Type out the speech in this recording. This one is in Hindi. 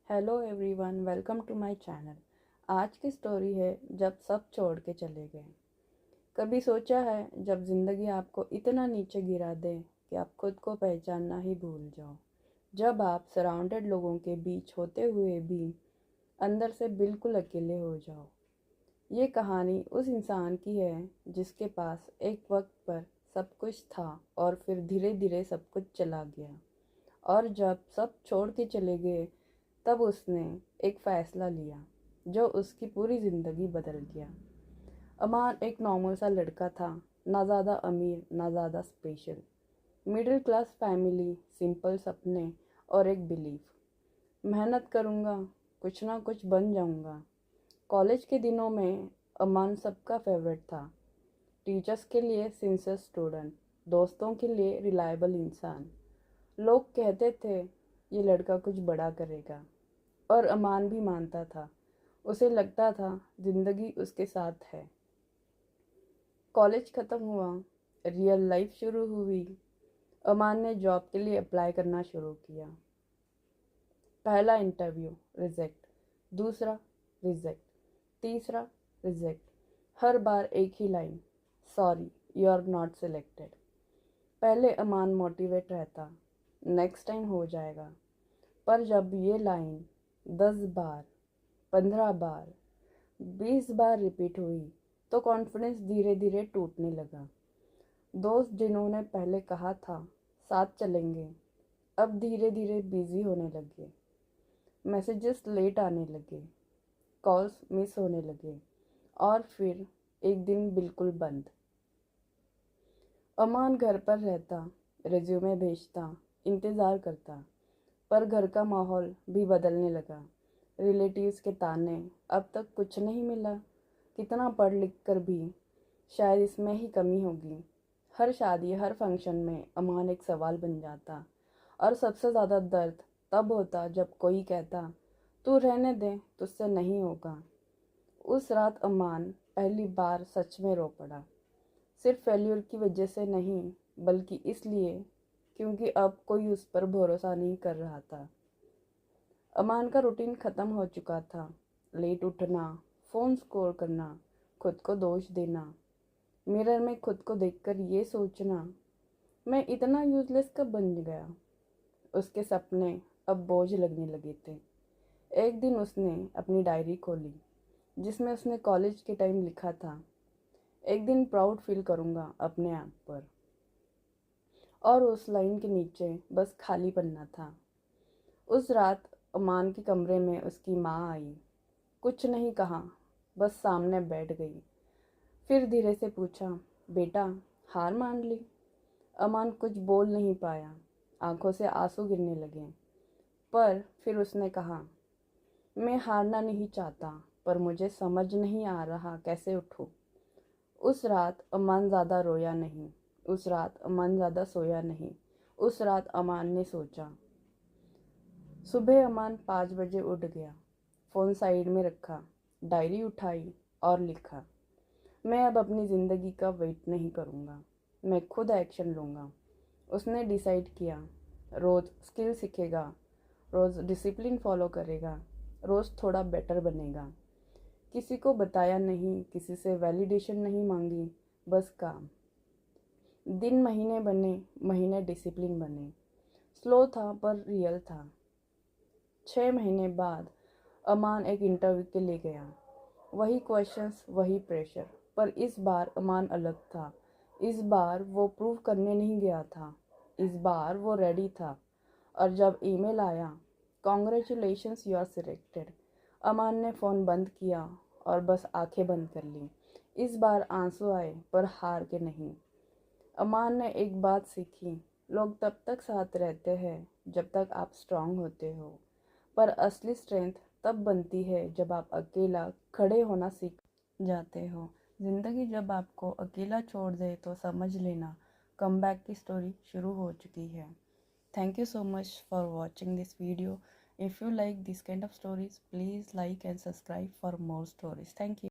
Hello everyone, welcome to my channel. आज की स्टोरी है जब सब छोड़ के चले गए। कभी सोचा है जब ज़िंदगी आपको इतना नीचे गिरा दे कि आप खुद को पहचानना ही भूल जाओ। जब आप सराउंडेड लोगों के बीच होते हुए भी अंदर से बिल्कुल अकेले हो जाओ। ये कहानी उस इंसान की है जिसके पास एक वक्त पर सब कुछ था और फिर धीरे धीरे सब कुछ चला गया। और जब सब छोड़ के चले गए तब उसने एक फ़ैसला लिया जो उसकी पूरी ज़िंदगी बदल दिया। अमान एक नॉर्मल सा लड़का था, ना ज़्यादा अमीर ना ज़्यादा special. Middle class family, simple सपने और एक बिलीफ, मेहनत करूँगा कुछ ना कुछ बन जाऊँगा। कॉलेज के दिनों में अमान सबका फेवरेट था। टीचर्स के लिए सिंसियर स्टूडेंट, दोस्तों के लिए रिलायबल इंसान। लोग कहते थे ये लड़का कुछ बड़ा करेगा, और अमान भी मानता था। उसे लगता था जिंदगी उसके साथ है। कॉलेज ख़त्म हुआ, रियल लाइफ शुरू हुई। अमान ने जॉब के लिए अप्लाई करना शुरू किया। पहला इंटरव्यू रिजेक्ट, दूसरा रिजेक्ट, तीसरा रिजेक्ट। हर बार एक ही line, sorry you are not selected. पहले अमान मोटिवेट रहता, नेक्स्ट टाइम हो जाएगा। पर जब ये लाइन 10 बार, 15 बार, 20 बार रिपीट हुई तो कॉन्फिडेंस धीरे धीरे टूटने लगा। दोस्त जिन्होंने पहले कहा था साथ चलेंगे, अब धीरे धीरे बिजी होने लगे। मैसेजेस लेट आने लगे, कॉल्स मिस होने लगे, और फिर एक दिन बिल्कुल बंद। अमान घर पर रहता, रिज्यूमे भेजता, इंतज़ार करता, पर घर का माहौल भी बदलने लगा। रिलेटिव्स के ताने, अब तक कुछ नहीं मिला, कितना पढ़ लिख कर भी शायद इसमें ही कमी होगी। हर शादी, हर फंक्शन में अमान एक सवाल बन जाता। और सबसे ज़्यादा दर्द तब होता जब कोई कहता तू रहने दे, तुझसे नहीं होगा। उस रात अमान पहली बार सच में रो पड़ा। सिर्फ फेल्यूर की वजह से नहीं, बल्कि इसलिए क्योंकि अब कोई उस पर भरोसा नहीं कर रहा था। अमान का रूटीन ख़त्म हो चुका था। लेट उठना, फ़ोन स्क्रॉल करना, खुद को दोष देना, मिरर में खुद को देखकर ये सोचना मैं इतना यूज़लेस कब बन गया। उसके सपने अब बोझ लगने लगे थे। एक दिन उसने अपनी डायरी खोली जिसमें उसने कॉलेज के टाइम लिखा था, एक दिन प्राउड फील करूँगा अपने आप पर। और उस लाइन के नीचे बस खाली पन्ना था। उस रात अमान के कमरे में उसकी माँ आई। कुछ नहीं कहा, बस सामने बैठ गई। फिर धीरे से पूछा, बेटा हार मान ली? अमान कुछ बोल नहीं पाया, आंखों से आंसू गिरने लगे। पर फिर उसने कहा, मैं हारना नहीं चाहता, पर मुझे समझ नहीं आ रहा कैसे उठूं। उस रात अमान ज़्यादा रोया नहीं, उस रात अमान ज़्यादा सोया नहीं। उस रात अमान ने सोचा। सुबह अमान 5 बजे उठ गया, फ़ोन साइड में रखा, डायरी उठाई और लिखा, मैं अब अपनी ज़िंदगी का वेट नहीं करूँगा, मैं खुद एक्शन लूँगा। उसने डिसाइड किया, रोज़ स्किल सीखेगा, रोज़ डिसिप्लिन फॉलो करेगा, रोज़ थोड़ा बेटर बनेगा। किसी को बताया नहीं, किसी से वैलिडेशन नहीं मांगी, बस काम। दिन महीने बने, महीने डिसिप्लिन बने। स्लो था पर रियल था। 6 महीने बाद अमान एक इंटरव्यू के लिए गया। वही क्वेश्चंस, वही प्रेशर, पर इस बार अमान अलग था। इस बार वो प्रूव करने नहीं गया था, इस बार वो रेडी था। और जब ईमेल आया, कॉन्ग्रेचुलेशंस यू आर सिलेक्टेड, अमान ने फ़ोन बंद किया और बस आंखें बंद कर ली। इस बार आंसू आए पर हार के नहीं। अमान ने एक बात सीखी, लोग तब तक साथ रहते हैं जब तक आप स्ट्रांग होते हो, पर असली स्ट्रेंथ तब बनती है जब आप अकेला खड़े होना सीख जाते हो। ज़िंदगी जब आपको अकेला छोड़ दे तो समझ लेना कमबैक की स्टोरी शुरू हो चुकी है। Thank you so much for watching this video. If you like this kind of stories, please like and subscribe for more stories. Thank you.